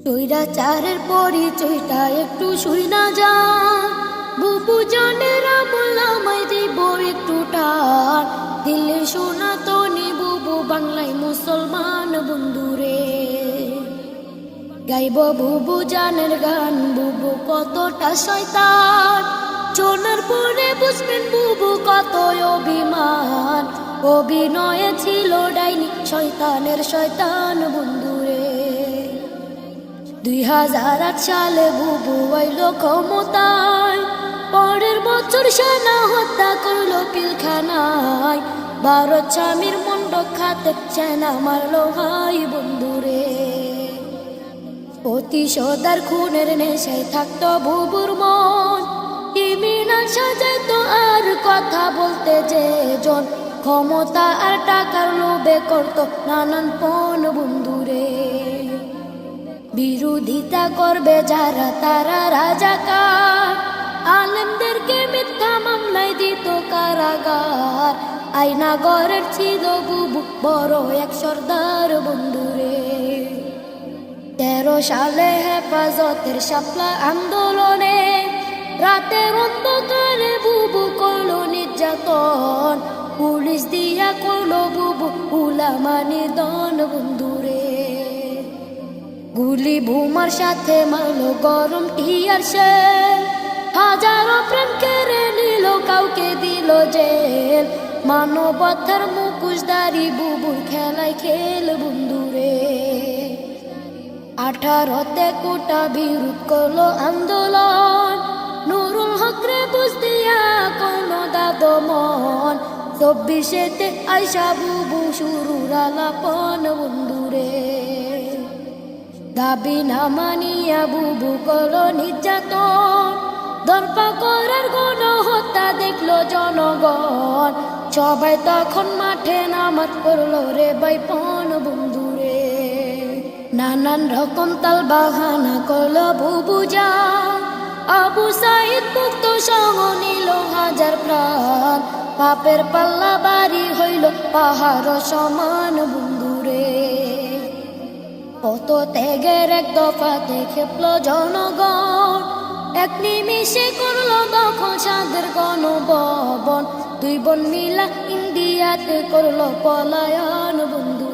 স্বৈরাচারের পরিচয়টা একটু শুই না যা বুবু জানেরা বললাম দিব একটু টান দিল্লি শোনা তো নি বুবু বাংলায় মুসলমান বন্ধুরে গাইব বুবু জানের গান বুবু কতটা শয়তান শোনার পরে বুঝবেন বুবু কত অভিমান অভিনয়ে ছিল ডাইনি শয়তানের শয়তান বন্ধুরে 2008 সালে বুবু আইল ক্ষমতায় পরের বছর সেনা হত্যা করলো পিলখানায় ভারত স্বামীর মন্ড খাতে সেনা মারলো ভাই বন্ধুরে প্রতিশোধার খুনের নেশায় থাকতো বুবুর মন ক্রিমিনাল সাজাইতো আর কথা বলতে যে জন ক্ষমতা আর টাকার লোভে করতো নানান পণ বন্ধুরে বিরোধিতা করবে যারা তারা রাজাকার আলেমদেরকে মিথ্যা মামলায় দিত কারাগার আয়নাগরের ছিল বুবু বড় এক সর্দার বন্ধুরে 13 সালে হেফাজতের শাপলা আন্দোলনে রাতের অন্ধকারে বুবু করলো নির্যাতন পুলিশ দিয়া করলো বুবু উলামা নিধন বন্ধুরে গুলি বোমার সাথে মারলো গরম টিয়ার শেল হাজারো প্রেম কেড়ে নিল কাউকে দিল জেল মানবতার মুখোশধারী বুবুর খেলায় খেল বন্ধুরে 18তে কোটা বিরোধ করলো আন্দোলন নুরুল হকরে বুঝ দিয়া করলো দাদমন 24তে আইসা বুবু শুরুর আলাপন বন্ধুরে দাবি না মানিয়া বুবু করলো নির্যাতন দরপা করার গণহত্যা দেখলো জনগণ সবাই তখন মাঠে নামাজ পড়লো রে বাইপন বন্ধুরে নানান রকম তাল বাহানা করলো বুবু যা আবু সাইদ মুক্ত সহ নিল হাজার প্রাণ পাপের পাল্লা বাড়ি হইল পাহাড় সমান বন্ধুরে কত ত্যাগের এক দফাতে খেপল জনগণ এক নিমিষে করলো দখল সাদের গণভবন 2 বোন মিলা ইন্ডিয়াতে করলো পলায়ন বন্ধু